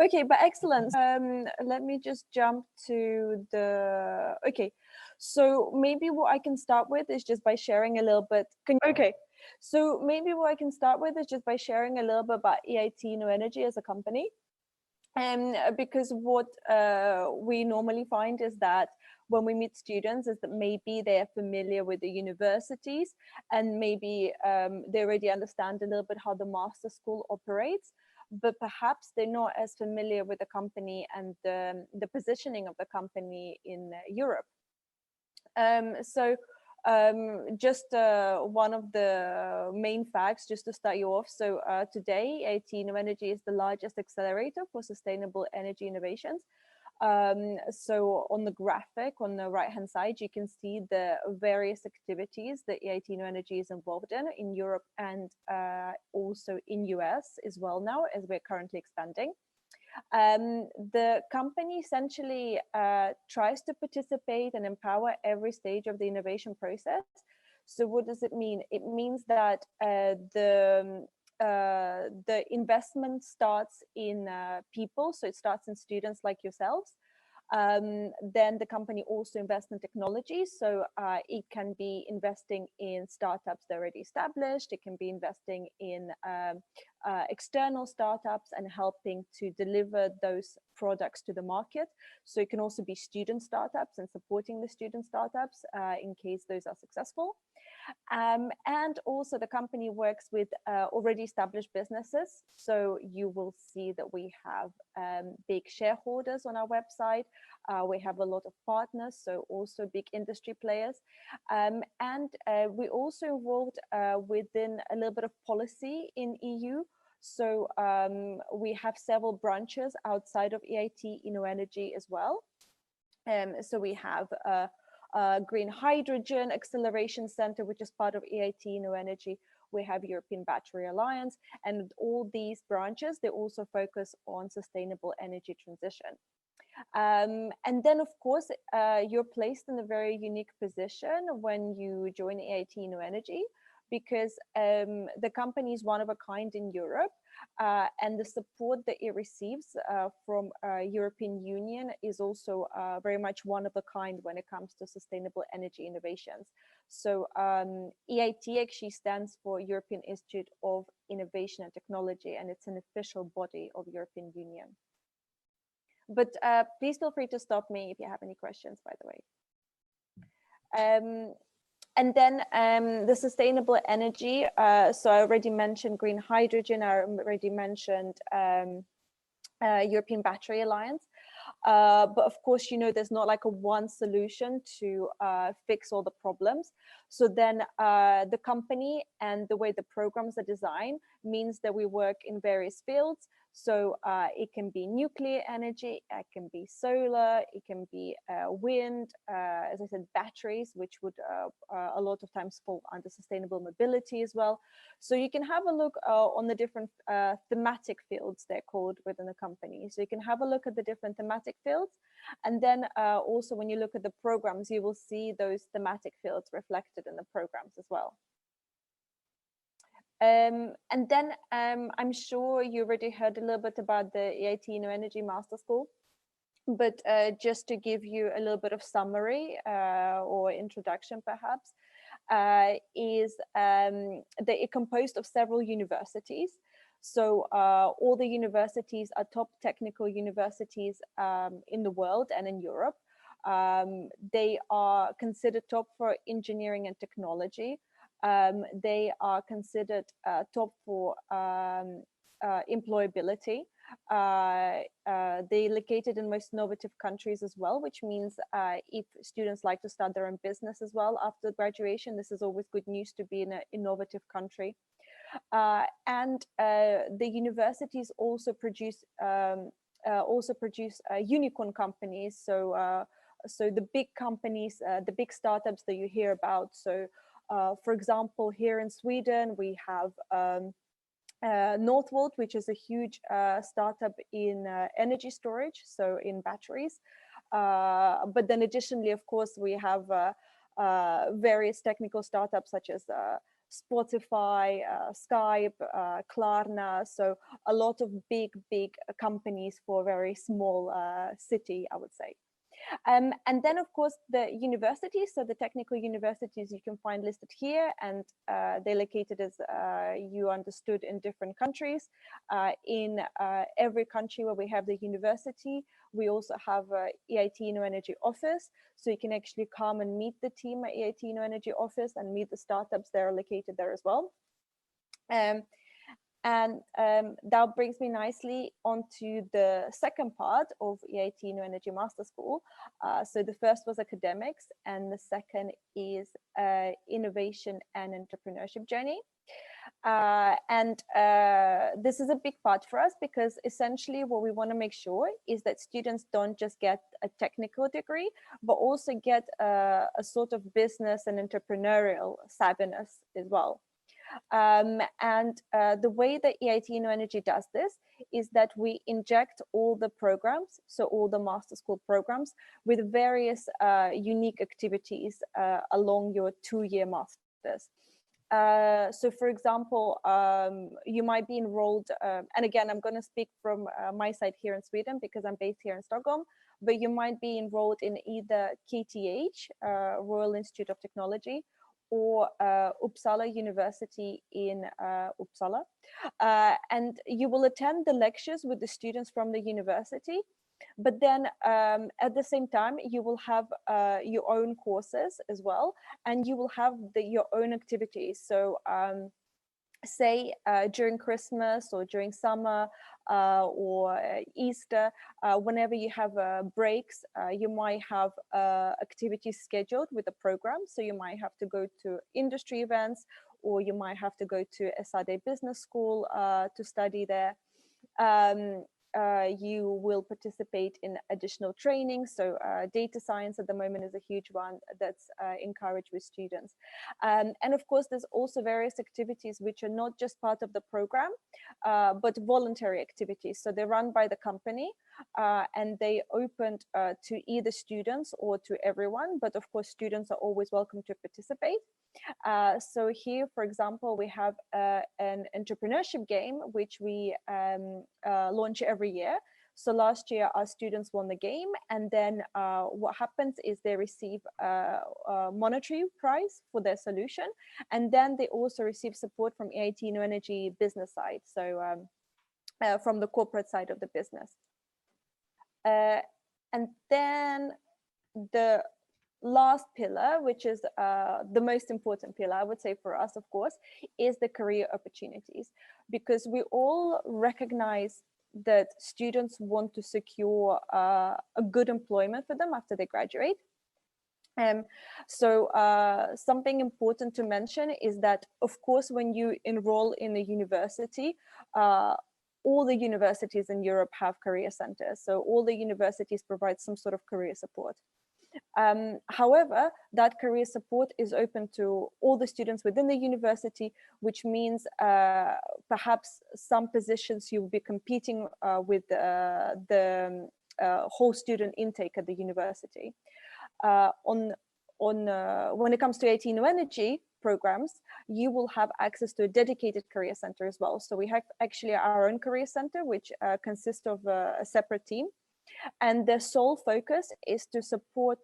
Okay, but excellent. Let me just jump to the, okay. So maybe what I can start with is just by sharing a little bit. Okay, so maybe what I can start with is just by sharing a little bit about EIT InnoEnergy as a company. Because what we normally find is that when we meet students is that maybe they are familiar with the universities and maybe they already understand a little bit how the master school operates, but perhaps they're not as familiar with the company and the positioning of the company in Europe. Just one of the main facts, just to start you off. So today, EIT InnoEnergy is the largest accelerator for sustainable energy innovations. So on the graphic on the right-hand side, you can see the various activities that EIT InnoEnergy is involved in Europe and also in US as well now, as we're currently expanding. The company essentially tries to participate and empower every stage of the innovation process. So what does it mean? It means that the investment starts in people, so it starts in students like yourselves. Then the company also invests in technology, so it can be investing in startups that are already established. It can be investing in external startups and helping to deliver those products to the market. So it can also be student startups and supporting the student startups in case those are successful. And also the company works with already established businesses. So you will see that we have big shareholders on our website. We have a lot of partners, so also big industry players. And we also involved within a little bit of policy in EU. So we have several branches outside of EIT InnoEnergy as well. So we have Green Hydrogen Acceleration Center, which is part of EIT InnoEnergy. We have European Battery Alliance, and all these branches, they also focus on sustainable energy transition. And then, of course, you're placed in a very unique position when you join EIT InnoEnergy, because the company is one of a kind in Europe, and the support that it receives from European Union is also very much one of a kind when it comes to sustainable energy innovations. So EIT actually stands for European Institute of Innovation and Technology, and it's an official body of European Union. But please feel free to stop me if you have any questions, by the way. And then the sustainable energy. So I already mentioned green hydrogen. I already mentioned European Battery Alliance. But of course, you know, there's not like a one solution to fix all the problems. So then the company and the way the programs are designed means that we work in various fields. So it can be nuclear energy, it can be solar, it can be wind, as I said, batteries, which would a lot of times fall under sustainable mobility as well. So you can have a look on the different thematic fields, they're called, within the company. So you can have a look at the different thematic fields. And then also when you look at the programs, you will see those thematic fields reflected in the programs as well. And then I'm sure you already heard a little bit about the EIT InnoEnergy Master School, but just to give you a little bit of summary or introduction perhaps, is that it's composed of several universities. So all the universities are top technical universities in the world and in Europe. They are considered top for engineering and technology. They are considered top for employability. They're located in most innovative countries as well, which means if students like to start their own business as well after graduation, this is always good news to be in an innovative country. And the universities also produce unicorn companies. So so the big companies, the big startups that you hear about. So for example, here in Sweden, we have Northvolt, which is a huge startup in energy storage, so in batteries. But then additionally, of course, we have various technical startups such as Spotify, Skype, Klarna. So a lot of big companies for a very small city, I would say. And then, of course, the universities, so the technical universities you can find listed here, and they're located, as you understood, in different countries. In every country where we have the university, we also have a EIT InnoEnergy office, so you can actually come and meet the team at EIT InnoEnergy office and meet the startups that are located there as well. And that brings me nicely onto the second part of EIT InnoEnergy Master School. So the first was academics, and the second is innovation and entrepreneurship journey. This is a big part for us, because essentially what we want to make sure is that students don't just get a technical degree, but also get a sort of business and entrepreneurial savviness as well. The way that EIT InnoEnergy does this is that we inject all the programs, so all the master school programs, with various unique activities along your 2-year masters. So for example, you might be enrolled, and again, I'm going to speak from my side here in Sweden, because I'm based here in Stockholm, but you might be enrolled in either KTH, Royal Institute of Technology, or Uppsala University in Uppsala. And you will attend the lectures with the students from the university, but then at the same time, you will have your own courses as well, and you will have your own activities. So say during Christmas or during summer or Easter, whenever you have breaks, you might have activities scheduled with the program. So you might have to go to industry events, or you might have to go to SAD Business School to study there. You will participate in additional training. So data science at the moment is a huge one that's encouraged with students. And of course, there's also various activities which are not just part of the program, but voluntary activities. So they're run by the company, and they opened to either students or to everyone. But of course, students are always welcome to participate. So here, for example, we have an entrepreneurship game, which we launch every year. So last year, our students won the game, and then what happens is they receive a monetary prize for their solution, and then they also receive support from EIT InnoEnergy business side, so from the corporate side of the business. And then the last pillar, which is the most important pillar, I would say, for us, of course, is the career opportunities, because we all recognize that students want to secure a good employment for them after they graduate. So something important to mention is that, of course, when you enroll in a university, all the universities in Europe have career centers. So all the universities provide some sort of career support. However, that career support is open to all the students within the university, which means perhaps some positions you'll be competing with the whole student intake at the university. When it comes to EIT InnoEnergy programs, you will have access to a dedicated career center as well. So we have actually our own career center, which consists of a separate team. And their sole focus is to support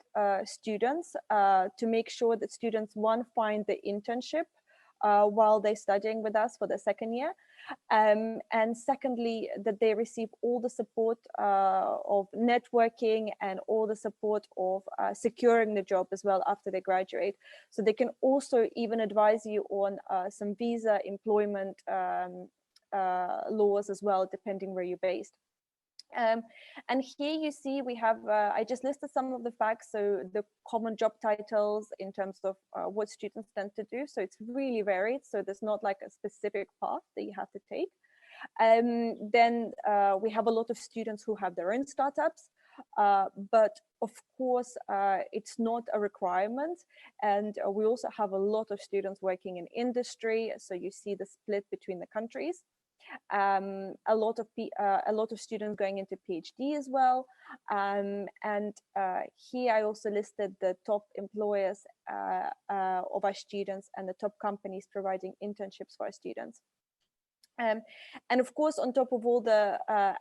students to make sure that students, one, find the internship while they're studying with us for the second year. And secondly, that they receive all the support of networking and all the support of securing the job as well after they graduate. So they can also even advise you on some visa employment laws as well, depending where you're based. And here you see we have, I just listed some of the facts, so the common job titles in terms of what students tend to do. So it's really varied. So there's not like a specific path that you have to take. Then we have a lot of students who have their own startups, but of course, it's not a requirement. And we also have a lot of students working in industry. So you see the split between the countries. A lot of students going into PhD as well. And here I also listed the top employers of our students and the top companies providing internships for our students. And of course, on top of all the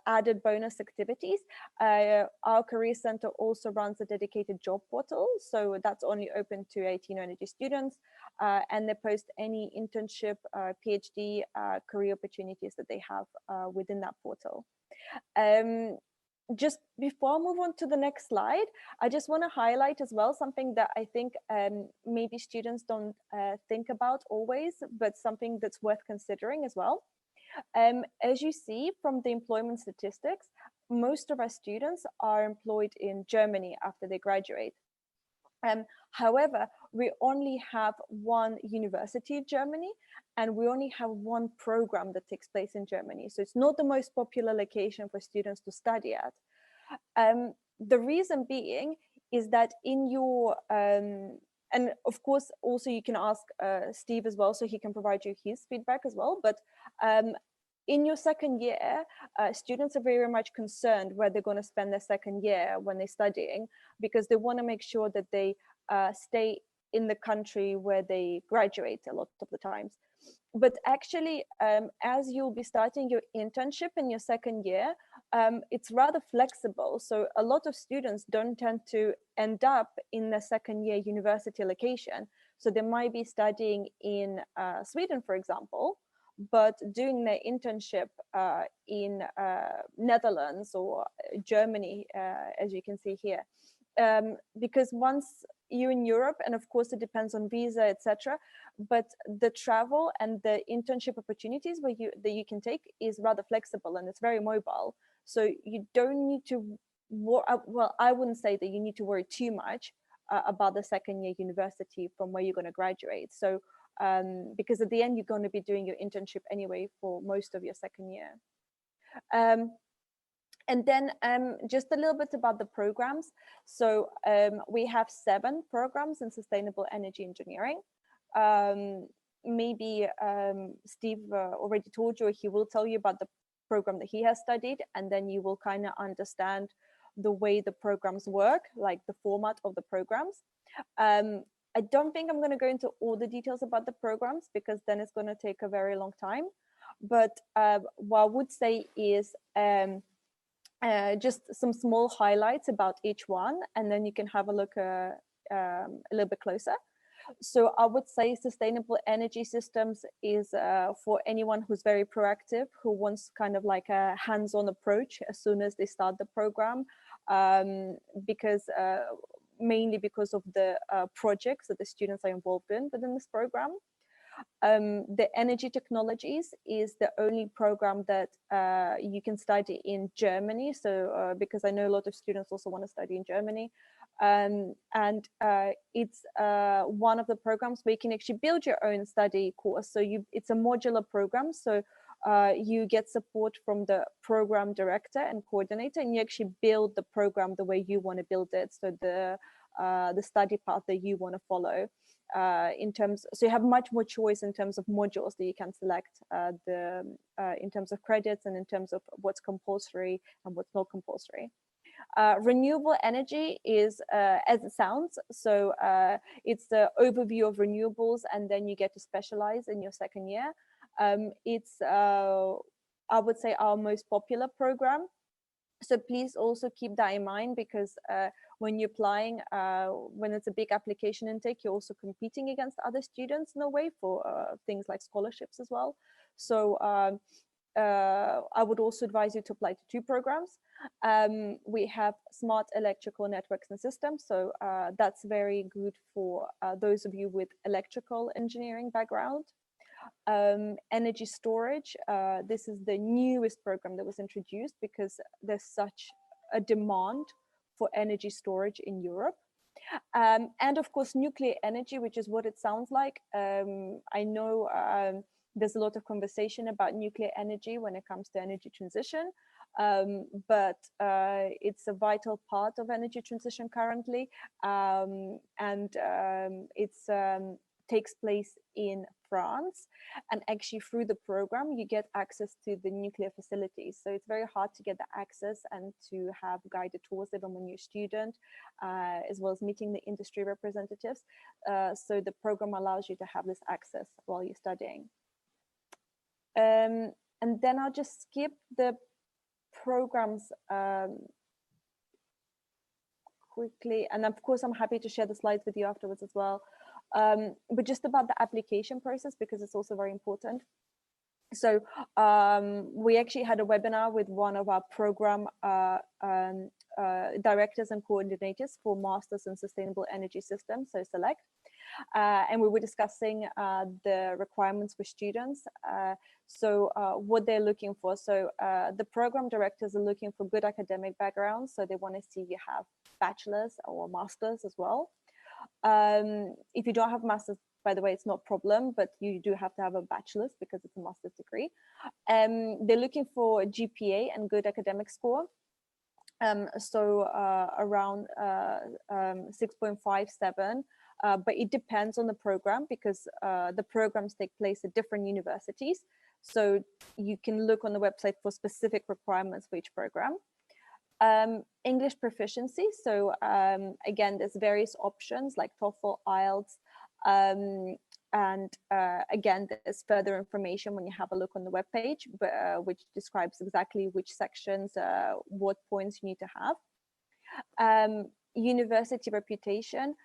added bonus activities, our Career Center also runs a dedicated job portal. So that's only open to EIT InnoEnergy students, and they post any internship, PhD, career opportunities that they have within that portal. Just before I move on to the next slide, I just want to highlight as well something that I think maybe students don't think about always, but something that's worth considering as well. As you see from the employment statistics, most of our students are employed in Germany after they graduate. However, we only have one university in Germany, and we only have one program that takes place in Germany. So it's not the most popular location for students to study at. The reason being is that in your, and of course, also you can ask Steve as well, so he can provide you his feedback as well. But in your second year, students are very much concerned where they're going to spend their second year when they're studying, because they want to make sure that they stay in the country where they graduate a lot of the times. But actually, as you'll be starting your internship in your second year, it's rather flexible. So a lot of students don't tend to end up in the second year university location. So they might be studying in Sweden, for example, but doing their internship in Netherlands or Germany, as you can see here. Because once you're in Europe, and of course it depends on visa, etc., but the travel and the internship opportunities that you can take is rather flexible, and it's very mobile. So you don't need to, well, I wouldn't say that you need to worry too much about the second year university from where you're going to graduate. So because at the end, you're going to be doing your internship anyway for most of your second year. And then just a little bit about the programs. So we have 7 programs in sustainable energy engineering. Maybe Steve already told you, he will tell you about the program that he has studied, and then you will kind of understand the way the programs work, like the format of the programs. I don't think I'm going to go into all the details about the programs, because then it's going to take a very long time. But what I would say is just some small highlights about each one, and then you can have a look a little bit closer. So I would say sustainable energy systems is for anyone who's very proactive, who wants kind of like a hands-on approach as soon as they start the program, because mainly because of the projects that the students are involved in within this program. The energy technologies is the only program that you can study in Germany. So because I know a lot of students also want to study in Germany. And it's one of the programs where you can actually build your own study course. So it's a modular program. So you get support from the program director and coordinator, and you actually build the program the way you want to build it. So the study path that you want to follow. In terms, so you have much more choice in terms of modules that you can select, in terms of credits and in terms of what's compulsory and what's not compulsory. Renewable energy is as it sounds. So it's the overview of renewables, and then you get to specialize in your second year. It's I would say our most popular program. So please also keep that in mind, because when you're applying, when it's a big application intake, you're also competing against other students in a way for things like scholarships as well. So I would also advise you to apply to 2 programs. We have smart electrical networks and systems. So that's very good for those of you with electrical engineering background. Energy storage, this is the newest program that was introduced because there's such a demand for energy storage in Europe. And of course, nuclear energy, which is what it sounds like. I know there's a lot of conversation about nuclear energy when it comes to energy transition, but it's a vital part of energy transition currently, and it's takes place in France, and actually through the program you get access to the nuclear facilities. So it's very hard to get the access and to have guided tours even when you're a student, as well as meeting the industry representatives. So the program allows you to have this access while you're studying. And then I'll just skip the programs quickly, and of course I'm happy to share the slides with you afterwards as well, but just about the application process, because it's also very important. So we actually had a webinar with one of our program directors and coordinators for Masters in Sustainable Energy Systems, so SELECT. And we were discussing the requirements for students, what they're looking for. So the program directors are looking for good academic backgrounds, so they want to see you have bachelor's or master's as well. If you don't have master's, by the way, it's not a problem, but you do have to have a bachelor's because it's a master's degree. They're looking for a GPA and good academic score. Around 6.57, but it depends on the program, because the programs take place at different universities. So you can look on the website for specific requirements for each program. English proficiency. So again, there's various options like TOEFL, IELTS, and again, there's further information when you have a look on the webpage, which describes exactly which sections, what points you need to have. University reputation.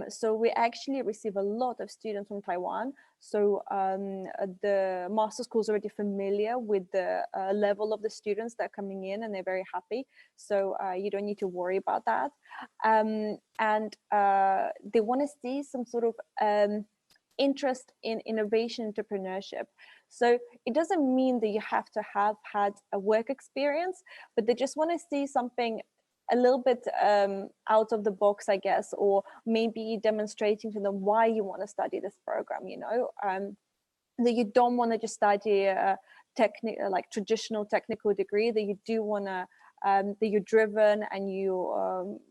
So we actually receive a lot of students from Taiwan. So the master school is already familiar with the level of the students that are coming in, and they're very happy. So you don't need to worry about that. And they want to see some sort of interest in innovation entrepreneurship. So it doesn't mean that you have to have had a work experience, but they just want to see something a little bit out of the box, I guess, or maybe demonstrating to them why you want to study this program, you know, that you don't want to just study a like traditional technical degree, that you do want to, that you're driven and you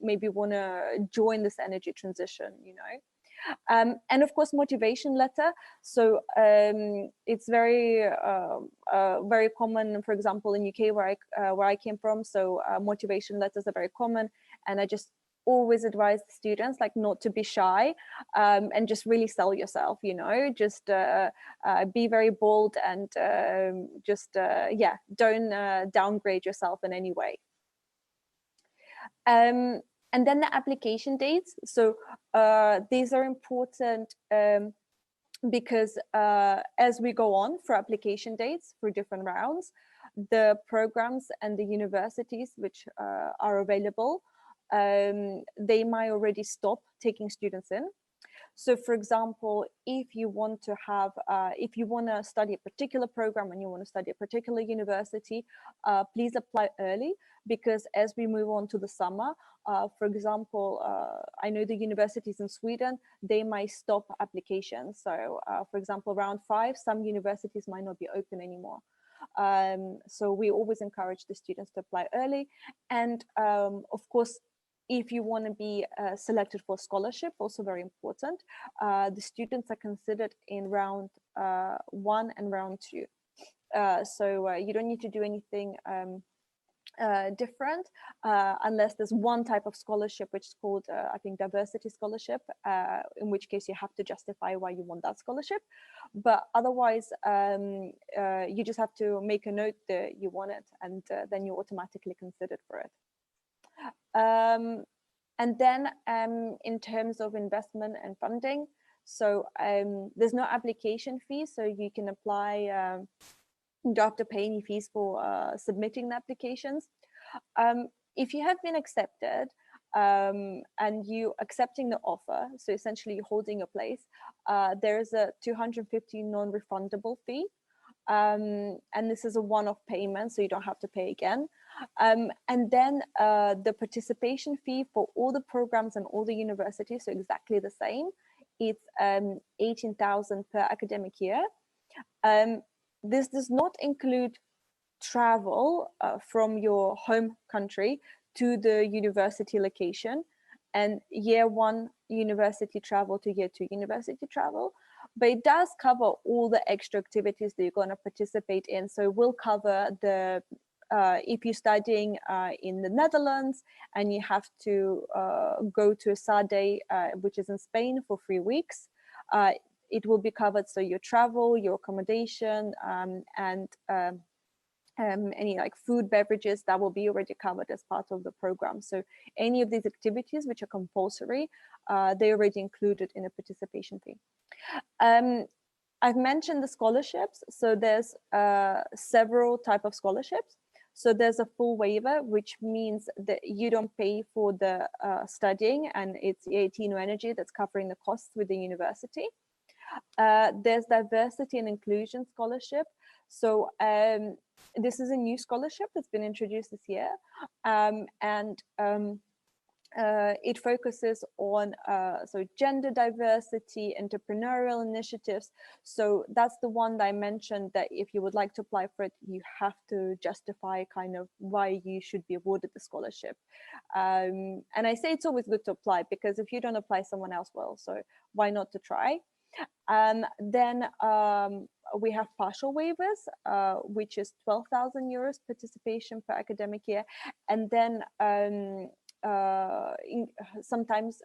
maybe want to join this energy transition, you know. And of course, motivation letter. So it's very very common, for example, in UK where I came from. So motivation letters are very common, and I just always advise the students like not to be shy, and just really sell yourself. You know, just be very bold and yeah, don't downgrade yourself in any way. And then the application dates. So these are important because as we go on for application dates for different rounds, the programs and the universities which are available, they might already stop taking students in. So for example, if you want to have, if you want to study a particular program and you want to study a particular university, please apply early, because as we move on to the summer, for example, I know the universities in Sweden, they might stop applications. So for example, round 5, some universities might not be open anymore. So we always encourage the students to apply early. And of course, if you want to be selected for scholarship, also very important, the students are considered in round 1 and round 2. So you don't need to do anything different unless there's one type of scholarship which is called I think diversity scholarship, in which case you have to justify why you want that scholarship. But otherwise you just have to make a note that you want it, and then you're automatically considered for it. And then in terms of investment and funding, so there's no application fee, so you can apply. You don't have to pay any fees for submitting the applications. If you have been accepted and you accepting the offer, so essentially you're holding a place, there's a 250 non-refundable fee. And this is a one-off payment, so you don't have to pay again. And then the participation fee for all the programs and all the universities, so exactly the same. It's 18,000 per academic year. This does not include travel from your home country to the university location, and year 1 university travel to year 2 university travel. but it does cover all the extra activities that you're going to participate in. So we'll cover the if you're studying in the Netherlands and you have to go to Sade, which is in Spain, for 3 weeks, it will be covered. So your travel, your accommodation, and any like food, beverages, that will be already covered as part of the program. So any of these activities which are compulsory, they're already included in the participation fee. I've mentioned the scholarships. So there's several types of scholarships. So there's a full waiver, which means that you don't pay for the studying, and it's EIT InnoEnergy that's covering the costs with the university. There's diversity and inclusion scholarship. So this is a new scholarship that's been introduced this year, it focuses on so gender diversity, entrepreneurial initiatives. So that's the one that I mentioned, that if you would like to apply for it, you have to justify kind of why you should be awarded the scholarship. And I say it's always good to apply, because if you don't apply, someone else will. So why not to try? Then we have partial waivers, which is 12,000 euros participation per academic year. And then sometimes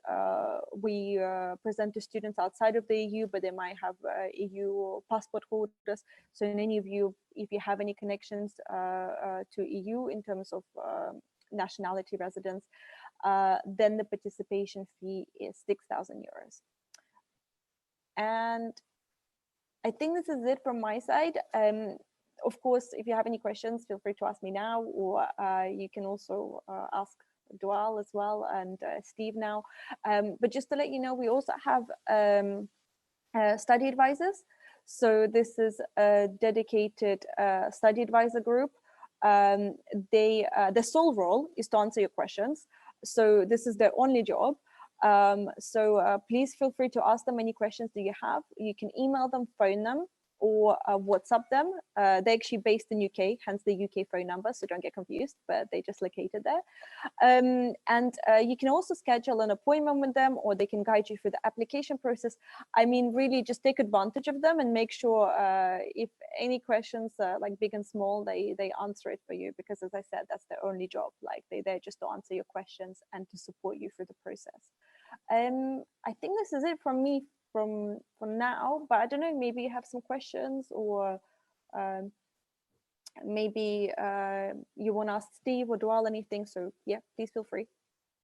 we present to students outside of the EU, but they might have EU passport holders. So in any of you, if you have any connections to EU in terms of nationality residence, then the participation fee is 6,000 euros. And I think this is it from my side. Of course, if you have any questions, feel free to ask me now, or you can also ask Dual as well, and Steve now. But just to let you know, we also have study advisors. So this is a dedicated study advisor group. Their sole role is to answer your questions. So this is their only job. Please feel free to ask them any questions that you have. You can email them, phone them, or WhatsApp them. They're actually based in UK, hence the UK phone number, so don't get confused, but they just located there. You can also schedule an appointment with them, or they can guide you through the application process. I mean, really just take advantage of them and make sure if any questions, like big and small, they answer it for you, because as I said, that's their only job. Like they're there just to answer your questions and to support you through the process. I think this is it from me for now, but I don't know, maybe you have some questions, or maybe you want to ask Steve or Dual anything. So yeah, please feel free.